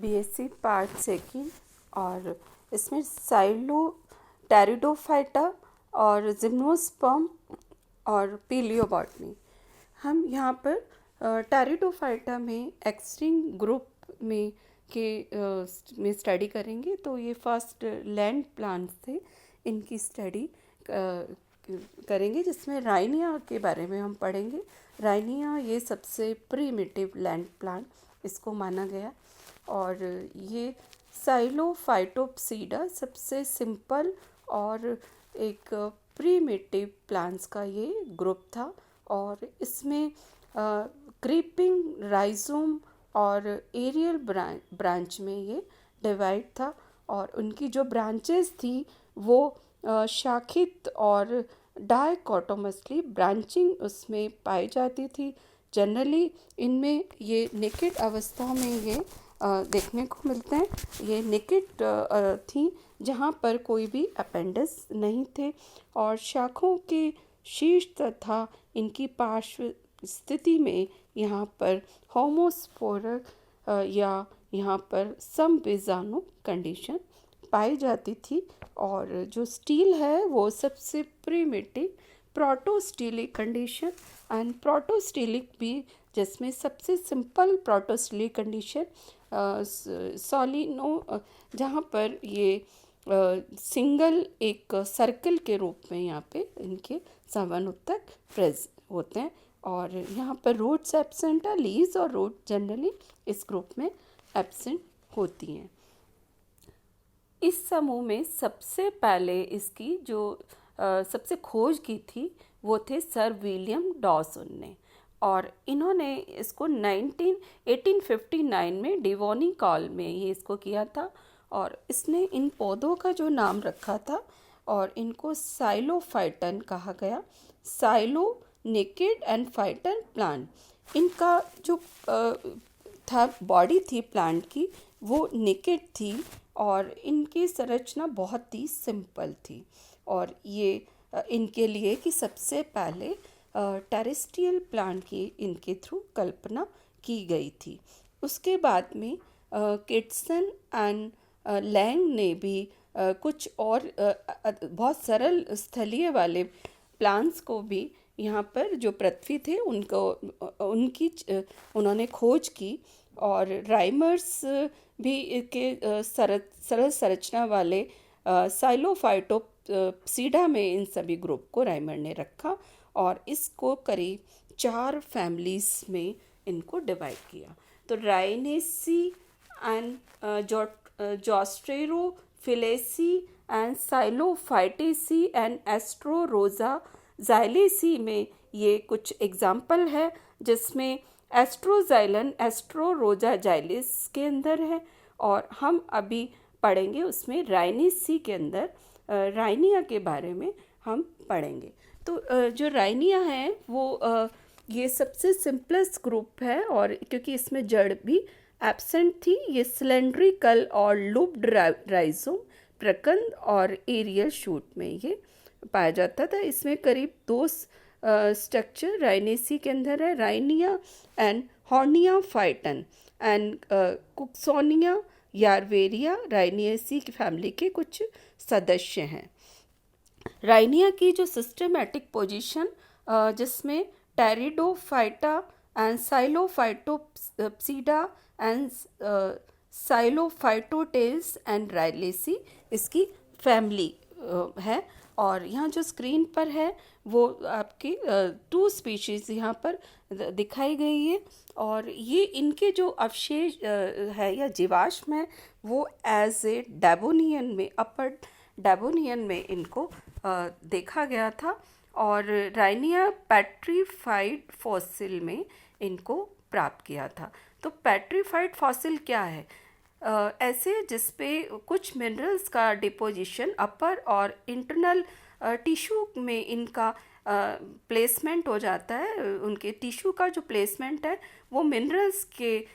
BSc part second और इसमें silo pteridophyta और जिम्नोस्पर्म और पीलियोबॉटनी। हम यहाँ पर टेरिडोफाइटा में एक्सटिंक्ट ग्रुप में में स्टडी करेंगे। तो ये फर्स्ट लैंड प्लांट्स थे, इनकी स्टडी करेंगे, जिसमें राइनिया के बारे में हम पढ़ेंगे। राइनिया ये सबसे प्रीमिटिव लैंड प्लांट इसको माना गया और ये साइलोफाइटोप्सीडा सबसे सिंपल और एक प्रीमिटिव प्लांट्स का ये ग्रुप था और इसमें क्रीपिंग राइजोम और एरियल ब्रांच में ये डिवाइड था और उनकी जो ब्रांचेस थी वो शाखित और डायकोटोमसली ब्रांचिंग उसमें पाई जाती थी। जनरली इनमें ये नेकेड अवस्था में ये देखने को मिलते हैं। ये नेकेड थी जहाँ पर कोई भी अपेंडिक्स नहीं थे और शाखों के शीर्ष तथा इनकी पार्श्व स्थिति में यहाँ पर होमोस्पोरक या यहाँ पर समबीजाणु कंडीशन पाई जाती थी और जो स्टील है वो सबसे प्रीमिटिव प्रोटोस्टीलिक कंडीशन एंड प्रोटोस्टीलिक भी, जिसमें सबसे सिंपल प्रोटोस्टीलिक कंडीशन सॉलिनो, जहाँ पर ये सिंगल एक सर्कल के रूप में यहाँ पे इनके समानुत्तक प्रेजेंट होते हैं और यहाँ पर रूट्स एब्सेंट है। लीव्स और रूट जनरली इस ग्रुप में एब्सेंट होती हैं। इस समूह में सबसे पहले इसकी जो सबसे खोज की थी वो थे सर विलियम डॉसन ने और इन्होंने इसको 1859 में डिवोनी कॉल में ये इसको किया था और इसने इन पौधों का जो नाम रखा था और इनको साइलोफाइटन कहा गया। Silo naked and Phaeton plant, इनका जो था बॉडी थी प्लांट की वो नेकेड थी और इनकी संरचना बहुत ही सिंपल थी और ये इनके लिए कि सबसे पहले टेरेस्ट्रियल प्लांट की इनके थ्रू कल्पना की गई थी। उसके बाद में किटसन एंड लैंग ने भी कुछ और बहुत सरल स्थलीय वाले प्लांट्स को भी यहाँ पर जो पृथ्वी थे उन्होंने खोज की और राइमर्स भी के सरल संरचना वाले साइलोफाइटोप्सीडा में इन सभी ग्रुप को राइमर ने रखा और इसको करीब 4 फैमिलीज में इनको डिवाइड किया। तो राइनेसी एंड जोस्टेरोफिलेसी एंड साइलोफाइटेसी एंड एस्ट्रोरोजा जाइलेसी में ये कुछ एग्जाम्पल है, जिसमें एस्ट्रोजाइलन एस्ट्रोरोजा जाइलिस के अंदर है और हम अभी पढ़ेंगे उसमें राइनेसी के अंदर राइनिया के बारे में हम पढ़ेंगे। तो जो राइनिया है वो ये सबसे सिंपलेस्ट ग्रुप है और क्योंकि इसमें जड़ भी एब्सेंट थी। ये सिलेंड्रिकल और लूप्ड राइजोम प्रकंद और एरियल शूट में ये पाया जाता था। इसमें करीब 2 स्ट्रक्चर राइनेसी के अंदर है, राइनिया एंड हॉर्निया फाइटन एंड कुक्सोनिया यारवेरिया राइनियेसी की फैमिली के कुछ सदस्य हैं। राइनिया की जो सिस्टमेटिक पोजीशन जिसमें टेरिडोफाइटा एंड साइलोफाइटोप्सीडा एंड साइलोफाइटोटेल्स एंड राइलेसी इसकी फैमिली है और यहाँ जो स्क्रीन पर है वो आपकी 2 स्पीशीज़ यहाँ पर दिखाई गई है और ये इनके जो अवशेष है या जीवाश्म है वो एज ए डेवोनियन में अपर डेवोनियन में इनको देखा गया था और राइनिया पेट्रीफाइड फॉसिल में इनको प्राप्त किया था। तो पेट्रीफाइड फॉसिल क्या है? ऐसे जिसपे कुछ मिनरल्स का डिपोजिशन अपर और इंटरनल टिश्यू में इनका प्लेसमेंट हो जाता है। उनके टिश्यू का जो प्लेसमेंट है वो मिनरल्स के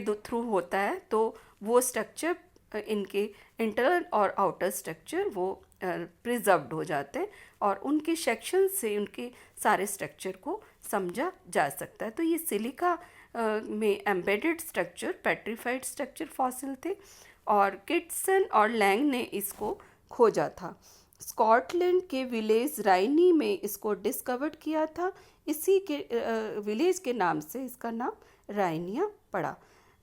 थ्रू होता है, तो वो स्ट्रक्चर इनके इंटरनल और आउटर स्ट्रक्चर वो प्रिजर्व्ड हो जाते हैं और उनके सेक्शन से उनके सारे स्ट्रक्चर को समझा जा सकता है। तो ये सिलिका में embedded structure, petrified structure fossil थे और किटसन और लैंग ने इसको खोजा था। स्कॉटलैंड के विलेज राइनी में इसको डिस्कवर्ड किया था। इसी के विलेज के नाम से इसका नाम राइनिया पड़ा।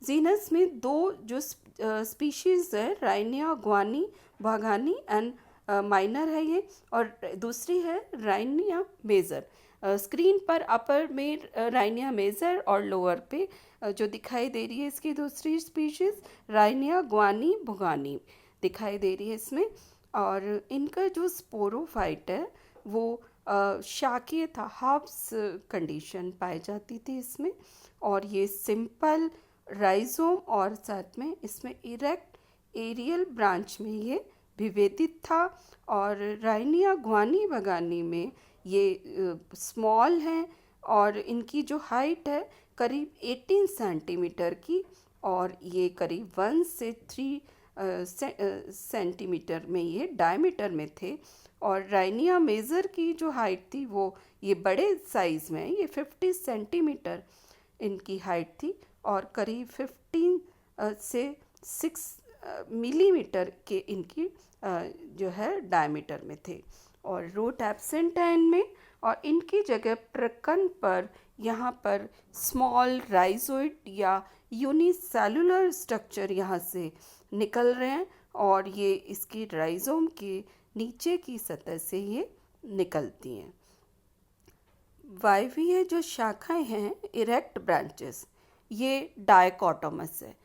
जीनस में दो जो स्पीशीज है, राइनिया ग्वानी बाघानी एंड माइनर है ये, और दूसरी है राइनिया मेजर। स्क्रीन पर अपर में राइनिया मेजर और लोअर पे जो दिखाई दे रही है इसकी दूसरी स्पीशीज राइनिया ग्वानी बुगानी दिखाई दे रही है इसमें। और इनका जो स्पोरोफाइट है वो शाकीय था, हाफ्स कंडीशन पाई जाती थी इसमें, और ये सिंपल राइजोम और साथ में इसमें इरेक्ट एरियल ब्रांच में ये विभेदित था। और राइनिया ग्वानी बगानी में ये स्मॉल हैं और इनकी जो हाइट है करीब 18 सेंटीमीटर की, और ये करीब 1 से 3 सेंटीमीटर में ये डायमीटर में थे। और राइनिया मेजर की जो हाइट थी वो ये बड़े साइज़ में, ये 50 सेंटीमीटर इनकी हाइट थी और करीब 15 से 6 मिलीमीटर के इनकी जो है डायमीटर में थे। और रूट एब्सेंट है इनमें, और इनकी जगह प्रकन पर यहाँ पर स्मॉल राइजोइड या यूनिसेलुलर स्ट्रक्चर यहाँ से निकल रहे हैं, और ये इसकी राइजोम के नीचे की सतह से ये निकलती हैं। वायवीय जो शाखाएं हैं, इरेक्ट ब्रांचेस, ये डायकोटोमस है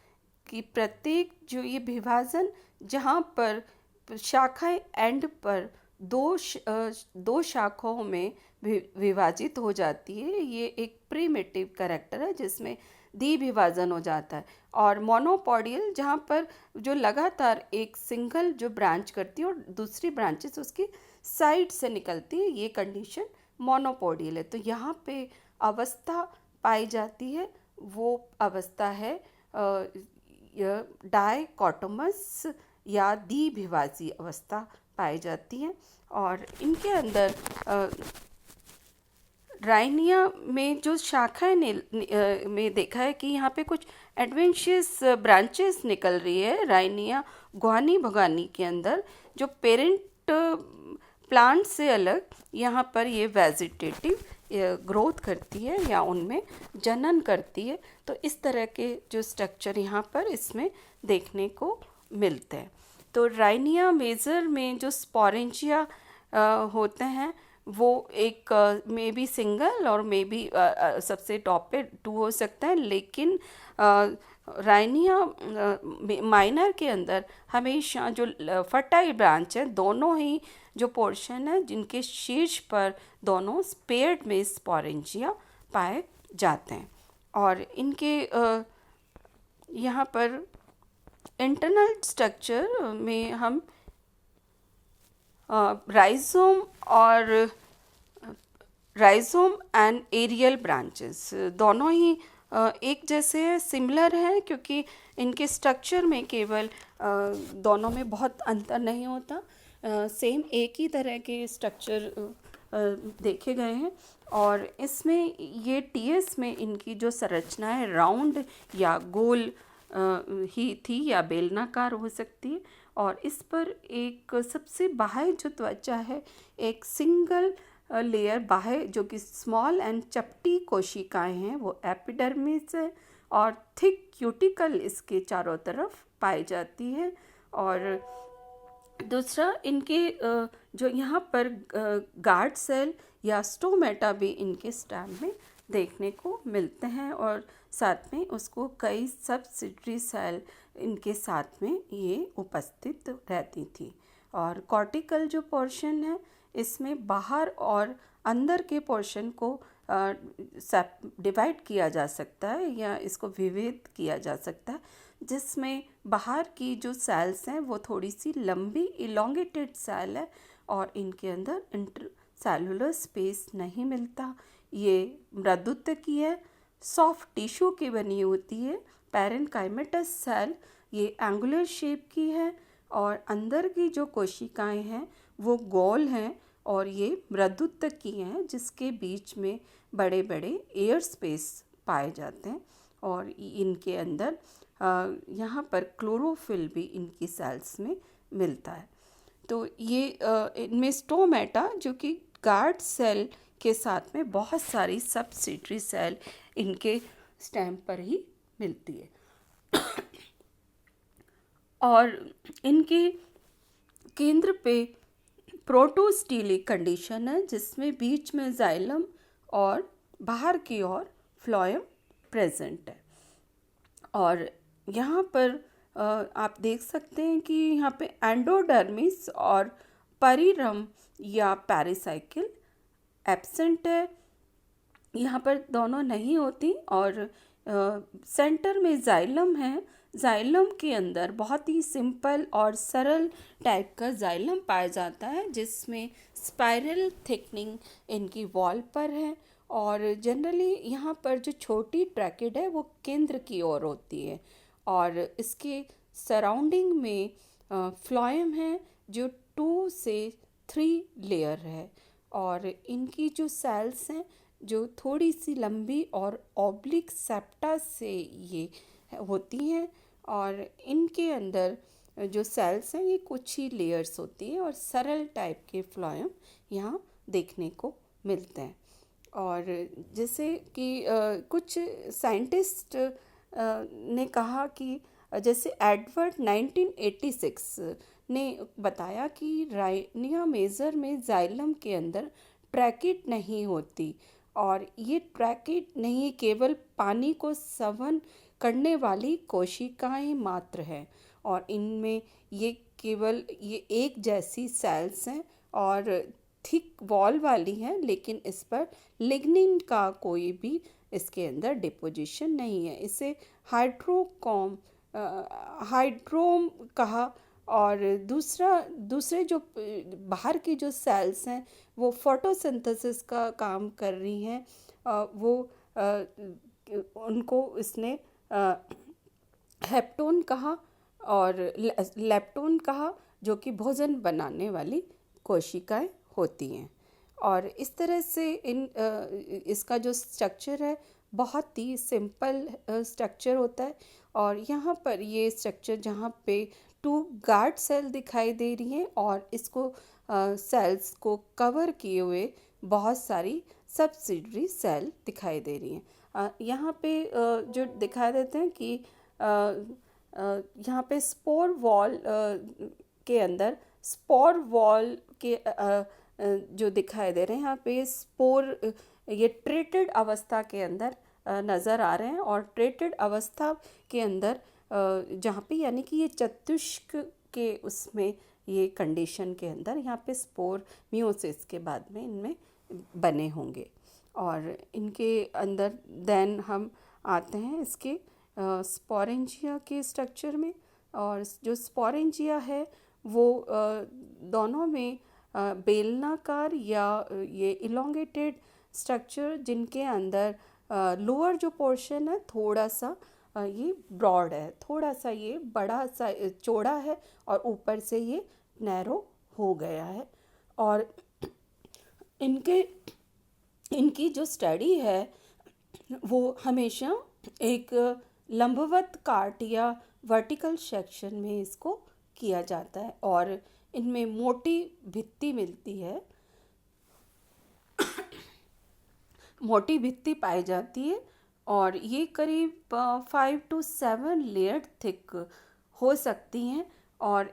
कि प्रत्येक जो ये विभाजन जहाँ पर शाखाएं एंड पर दो शाखाओं में विभाजित हो जाती है, ये एक प्रीमिटिव कैरेक्टर है जिसमें द्विविभाजन हो जाता है। और मोनोपोडियल जहाँ पर जो लगातार एक सिंगल जो ब्रांच करती है और दूसरी ब्रांचेस उसकी साइड से निकलती है, ये कंडीशन मोनोपोडियल है। तो यहाँ पे अवस्था पाई जाती है, वो अवस्था है डायकोटोमस या द्विविभाजी अवस्था पाई जाती है। और इनके अंदर राइनिया में जो शाखाएं में देखा है कि यहाँ पे कुछ एडवेंशियस ब्रांचेस निकल रही है। राइनिया गुआनी भगानी के अंदर जो पेरेंट प्लांट से अलग यहाँ पर ये वेजिटेटिव ग्रोथ करती है या उनमें जनन करती है। तो इस तरह के जो स्ट्रक्चर यहाँ पर इसमें देखने को मिलते हैं। तो राइनिया मेजर में जो स्पोरेंजिया होते हैं वो एक मे बी सिंगल और मे बी सबसे टॉप पे 2 हो सकता है, लेकिन राइनिया माइनर के अंदर हमेशा जो फर्टाइल ब्रांच है, दोनों ही जो पोर्शन है जिनके शीर्ष पर दोनों स्पेयर्ड में स्पोरेंजिया पाए जाते हैं। और इनके यहाँ पर इंटरनल स्ट्रक्चर में हम राइजोम एंड एरियल ब्रांचेस दोनों ही एक जैसे हैं, सिमिलर हैं, क्योंकि इनके स्ट्रक्चर में केवल दोनों में बहुत अंतर नहीं होता, सेम एक ही तरह के स्ट्रक्चर देखे गए हैं। और इसमें ये टीएस में इनकी जो संरचना है राउंड या गोल ही थी या बेलनाकार हो सकती है। और इस पर एक सबसे बाह्य जो त्वचा है, एक सिंगल लेयर बाह्य जो कि स्मॉल एंड चपटी कोशिकाएं हैं, वो एपिडर्मिस है, और थिक क्यूटिकल इसके चारों तरफ पाई जाती है। और दूसरा इनके जो यहाँ पर गार्ड सेल या स्टोमेटा भी इनके स्टैम में देखने को मिलते हैं, और साथ में उसको कई सब्सिडरी सेल इनके साथ में ये उपस्थित रहती थी। और कॉर्टिकल जो पोर्शन है इसमें बाहर और अंदर के पोर्शन को डिवाइड किया जा सकता है या इसको विभेद किया जा सकता है, जिसमें बाहर की जो सेल्स हैं वो थोड़ी सी लंबी इलोंगेटेड सेल है और इनके अंदर इंटरसेलुलर स्पेस नहीं मिलता। ये मृदुत्व की है, सॉफ्ट टिश्यू की बनी होती है। पैरेन्काइमेटस सेल ये एंगुलर शेप की है, और अंदर की जो कोशिकाएं हैं वो गोल हैं और ये मृदुत्व की हैं, जिसके बीच में बड़े बड़े एयर स्पेस पाए जाते हैं और इनके अंदर यहाँ पर क्लोरोफिल भी इनकी सेल्स में मिलता है। तो ये इनमें स्टोमेटा जो कि गार्ड सेल के साथ में बहुत सारी सब्सिडरी सेल इनके स्टेम पर ही मिलती है। और इनके केंद्र पे प्रोटोस्टीलिक कंडीशन है जिसमें बीच में जाइलम और बाहर की ओर फ्लोएम प्रेजेंट है। और यहाँ पर आप देख सकते हैं कि यहाँ पे एंडोडर्मिस और परिरम या पेरिसाइकिल एब्सेंट है, यहाँ पर दोनों नहीं होती। और सेंटर में जाइलम है। जाइलम के अंदर बहुत ही सिंपल और सरल टाइप का जाइलम पाया जाता है जिसमें स्पाइरल थिकनिंग इनकी वॉल पर है। और जनरली यहाँ पर जो छोटी ट्रैकिड है वो केंद्र की ओर होती है और इसके सराउंडिंग में फ्लोएम है जो 2 से 3 लेयर है। और इनकी जो सेल्स हैं जो थोड़ी सी लंबी और ऑब्लिक सेप्टा से ये होती हैं और इनके अंदर जो सेल्स हैं ये कुछ ही लेयर्स होती है और सरल टाइप के फ्लोएम यहाँ देखने को मिलते हैं। और जैसे कि कुछ साइंटिस्ट ने कहा कि जैसे एडवर्ड 1986 ने बताया कि राइनिया मेजर में जाइलम के अंदर ट्रैकिड नहीं होती और ये ट्रैकिड नहीं केवल पानी को सघन करने वाली कोशिकाएं मात्र हैं और इनमें ये केवल ये एक जैसी सेल्स हैं और थिक वॉल वाली हैं, लेकिन इस पर लिग्निन का कोई भी इसके अंदर डिपोजिशन नहीं है। इसे हाइड्रोम कहा। और दूसरे जो बाहर की जो सेल्स हैं वो फोटोसिंथेसिस का काम कर रही हैं, उनको इसने हेप्टोन कहा और लेप्टोन कहा जो कि भोजन बनाने वाली कोशिकाएं होती हैं। और इस तरह से इसका जो स्ट्रक्चर है बहुत ही सिंपल स्ट्रक्चर होता है। और यहाँ पर ये स्ट्रक्चर जहाँ पे 2 गार्ड सेल दिखाई दे रही हैं और इसको सेल्स को कवर किए हुए बहुत सारी सब्सिडरी सेल दिखाई दे रही हैं। यहाँ पे जो दिखाई देते हैं कि यहाँ पे स्पोर वॉल के अंदर स्पोर वॉल के जो दिखाई दे रहे हैं, यहाँ पे स्पोर ये ट्रेटेड अवस्था के अंदर नज़र आ रहे हैं। और ट्रेटेड अवस्था के अंदर जहाँ पे यानी कि ये चतुष्क के उसमें ये कंडीशन के अंदर यहाँ पे स्पोर मियोसिस के बाद में इनमें बने होंगे। और इनके अंदर देन हम आते हैं इसके स्पोरेंजिया के स्ट्रक्चर में। और जो स्पोरेंजिया है वो दोनों में बेलनाकार या ये इलोंगेटेड स्ट्रक्चर जिनके अंदर लोअर जो पोर्शन है थोड़ा सा ये ब्रॉड है, थोड़ा सा ये बड़ा सा चौड़ा है और ऊपर से ये नैरो हो गया है। और इनकी जो स्टडी है वो हमेशा एक लंबवत काट या वर्टिकल सेक्शन में इसको किया जाता है और इनमें मोटी भित्ति मिलती है, मोटी भित्ति पाई जाती है और ये करीब 5 to 7 लेयर थिक हो सकती हैं। और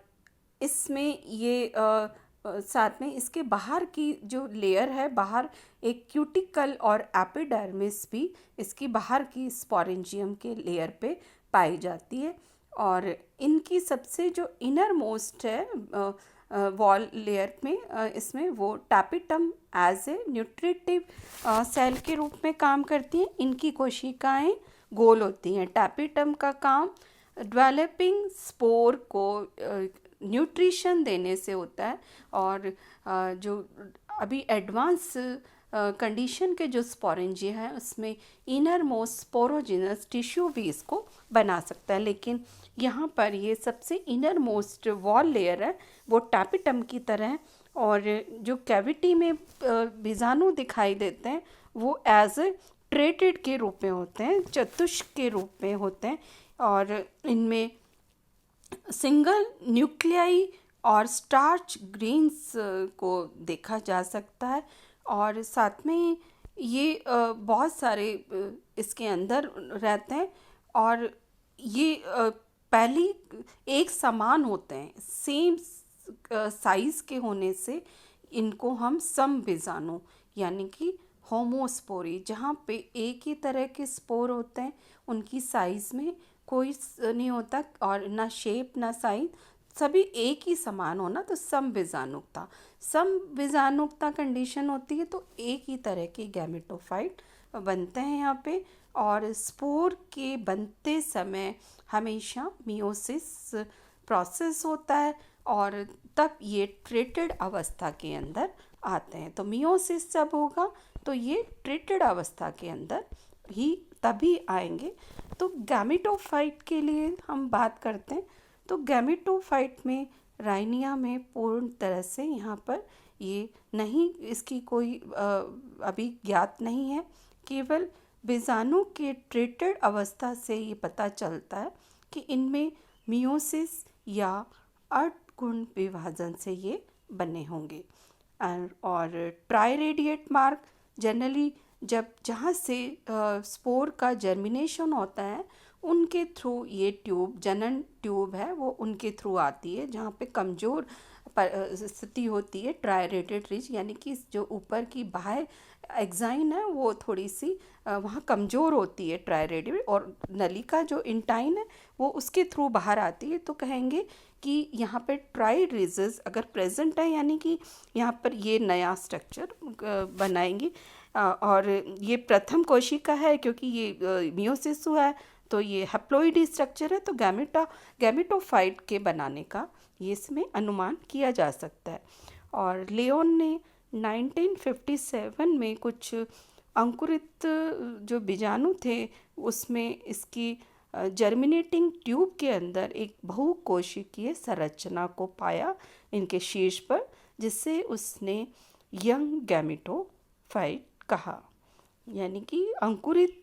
इसमें ये साथ में इसके बाहर की जो लेयर है, बाहर एक क्यूटिकल और एपिडर्मिस भी इसकी बाहर की स्पोरेंजियम के लेयर पे पाई जाती है। और इनकी सबसे जो इनर मोस्ट है वॉल लेयर में इसमें वो tapetum as a nutritive cell के रूप में काम करती हैं। इनकी कोशिकाएं गोल होती हैं। टैपिटम का काम डेवलपिंग स्पोर को न्यूट्रिशन देने से होता है। और जो अभी एडवांस कंडीशन के जो स्पोरेंजिया है उसमें इनर मोस्ट स्पोरोजिनस टिश्यू भी इसको बना सकता है, लेकिन यहाँ पर ये सबसे इनर मोस्ट वॉल लेयर है वो टैपिटम की तरह है। और जो कैविटी में बीजाणु दिखाई देते हैं वो एज ए ट्रेटेड के रूप में होते हैं, चतुष्क के रूप में होते हैं, और इनमें सिंगल न्यूक्लियाई और स्टार्च ग्रेन्स को देखा जा सकता है। और साथ में ये बहुत सारे इसके अंदर रहते हैं, और ये पहली एक समान होते हैं, सेम साइज के होने से इनको हम समबीजाणु यानी कि होमोस्पोरी, जहाँ पे एक ही तरह के स्पोर होते हैं, उनकी साइज में कोई नहीं होता, और ना शेप ना साइज, सभी एक ही समान होना, तो समबीजाणुकता। समबीजाणुकता कंडीशन होती है तो एक ही तरह के गैमेटोफाइट बनते हैं यहाँ पे। और स्पोर के बनते समय हमेशा मियोसिस प्रोसेस होता है, और तब ये ट्रेटेड अवस्था के अंदर आते हैं। तो मियोसिस जब होगा तो ये ट्रेटेड अवस्था के अंदर ही तभी आएंगे। तो गैमेटोफाइट के लिए हम बात करते हैं, तो गैमेटोफाइट में राइनिया में पूर्ण तरह से यहाँ पर ये नहीं, इसकी कोई अभी ज्ञात नहीं है। केवल बीजाणु के ट्रेटेड अवस्था से ये पता चलता है कि इनमें मियोसिस या अर्धकुंड विभाजन से ये बने होंगे। और ट्राइरेडिएट मार्क जनरली जब जहाँ से स्पोर का जर्मिनेशन होता है उनके थ्रू ये ट्यूब, जनन ट्यूब है वो उनके थ्रू आती है, जहाँ पे कमज़ोर स्थिति होती है ट्रायरेटेड रिज, यानी कि जो ऊपर की बाह्य एक्साइन है वो थोड़ी सी वहाँ कमज़ोर होती है ट्रायरेटेड, और नलिका जो इंटाइन है वो उसके थ्रू बाहर आती है। तो कहेंगे कि यहाँ पे ट्राई रिजेस अगर प्रेजेंट है, यानी कि यहाँ पर ये नया स्ट्रक्चर बनाएंगी। और ये प्रथम कोशिका है, क्योंकि ये मियोसिस हुआ है तो ये हैप्लॉइड स्ट्रक्चर है, तो गैमेटोफाइट के बनाने का ये इसमें अनुमान किया जा सकता है। और लियोन ने 1957 में कुछ अंकुरित जो बीजाणु थे उसमें इसकी जर्मिनेटिंग ट्यूब के अंदर एक बहुकोशिकीय संरचना को पाया इनके शीर्ष पर, जिससे उसने यंग गैमेटोफाइट कहा। यानी कि अंकुरित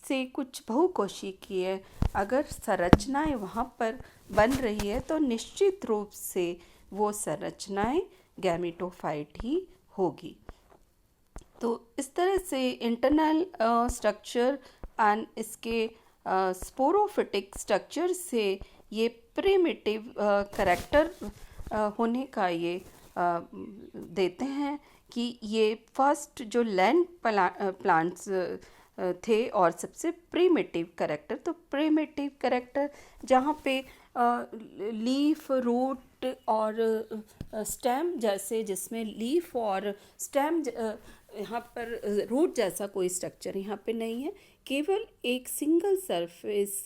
से कुछ बहुकोशिकीय अगर संरचनाएं वहाँ पर बन रही है तो निश्चित रूप से वो संरचनाएं गैमेटोफाइट ही होगी। तो इस तरह से इंटरनल स्ट्रक्चर एंड इसके स्पोरोफिटिक स्ट्रक्चर से ये प्रिमिटिव कैरेक्टर होने का ये देते हैं कि ये फर्स्ट जो लैंड प्लांट्स थे और सबसे प्रिमिटिव कैरेक्टर। तो प्रिमिटिव कैरेक्टर जहाँ पे लीफ, रूट और स्टेम जैसे, जिसमें लीफ और स्टेम यहाँ पर रूट जैसा कोई स्ट्रक्चर यहाँ पे नहीं है, केवल एक सिंगल सरफेस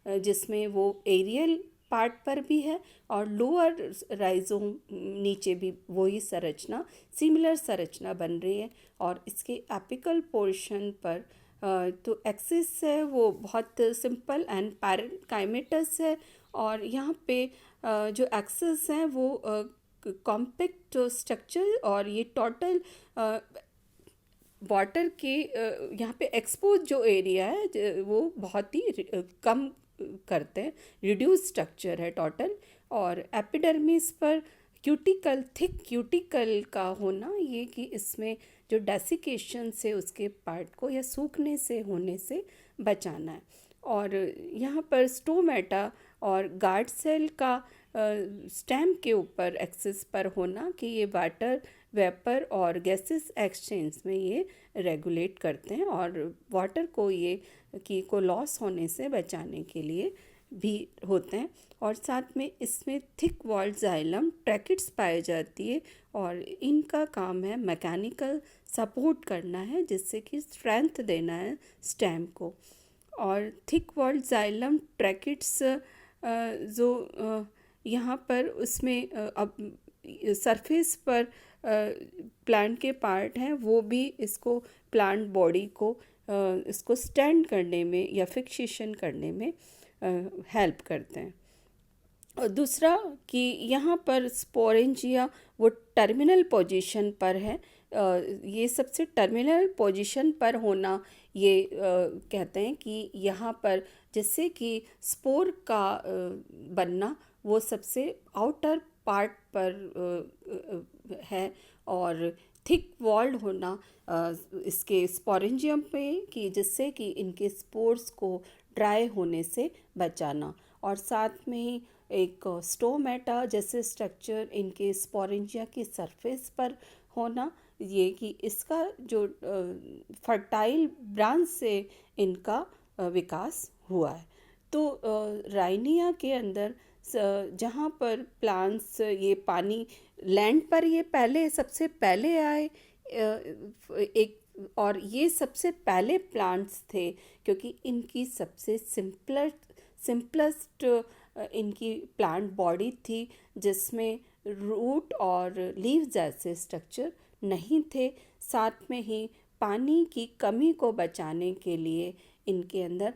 जिसमें वो एरियल पार्ट पर भी है और लोअर राइजोम नीचे भी वही संरचना, सिमिलर संरचना बन रही है। और इसके एपिकल पोर्शन पर तो एक्सिस है वो बहुत सिंपल एंड पैरेंकाइमेटस है, और यहाँ पे जो एक्सिस हैं वो कॉम्पैक्ट स्ट्रक्चर, और ये टोटल वाटर के यहाँ पे एक्सपोज जो एरिया है वो बहुत ही कम करते हैं, रिड्यूस स्ट्रक्चर है टोटल। और एपिडर्मिस पर क्यूटिकल, थिक क्यूटिकल का होना, ये कि इसमें जो डेसिकेशन से उसके पार्ट को या सूखने से होने से बचाना है। और यहाँ पर स्टोमेटा और गार्ड सेल का स्टेम के ऊपर एक्सिस पर होना कि ये वाटर वेपर और गैसेस एक्सचेंज में ये रेगुलेट करते हैं, और वाटर को ये कि को लॉस होने से बचाने के लिए भी होते हैं। और साथ में इसमें थिक वॉल्ड जाइलम ट्रैकिट्स पाई जाती है, और इनका काम है मैकेनिकल सपोर्ट करना है, जिससे कि स्ट्रेंथ देना है स्टेम को। और थिक वॉल्ड जाइलम ट्रैकिट्स जो यहाँ पर उसमें अब सरफेस पर प्लांट के पार्ट हैं वो भी इसको प्लांट बॉडी को इसको स्टैंड करने में या फिक्सेशन करने में हेल्प करते हैं। और दूसरा कि यहाँ पर स्पोरेंजिया वो टर्मिनल पोजीशन पर है, ये सबसे टर्मिनल पोजीशन पर होना, ये कहते हैं कि यहाँ पर जिससे कि स्पोर का बनना वो सबसे आउटर पार्ट पर है, और थिक वॉल्ड होना इसके स्पोरेंजियम पे, कि जिससे कि इनके स्पोर्स को ड्राई होने से बचाना, और साथ में ही एक स्टोमेटा जैसे स्ट्रक्चर इनके स्पोरेंजिया की सरफेस पर होना, ये कि इसका जो फर्टाइल ब्रांच से इनका विकास हुआ है। तो राइनिया के अंदर जहाँ पर प्लांट्स ये पानी लैंड पर ये पहले सबसे पहले आए, एक, और ये सबसे पहले प्लांट्स थे क्योंकि इनकी सबसे सिंपलेस्ट इनकी प्लांट बॉडी थी, जिसमें रूट और लीव जैसे स्ट्रक्चर नहीं थे। साथ में ही पानी की कमी को बचाने के लिए इनके अंदर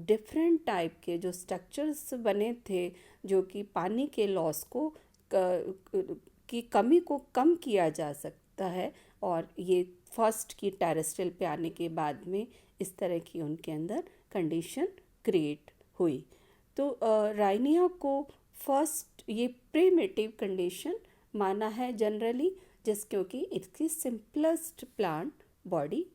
डिफरेंट टाइप के जो स्ट्रक्चर्स बने थे, जो कि पानी के लॉस को की कमी को कम किया जा सकता है। और ये फर्स्ट की टेरेस्ट्रियल पे आने के बाद में इस तरह की उनके अंदर कंडीशन क्रिएट हुई। तो राइनिया को फर्स्ट ये प्रीमेटिव कंडीशन माना है जनरली, जिस क्योंकि इसकी सिंपलेस्ट प्लांट बॉडी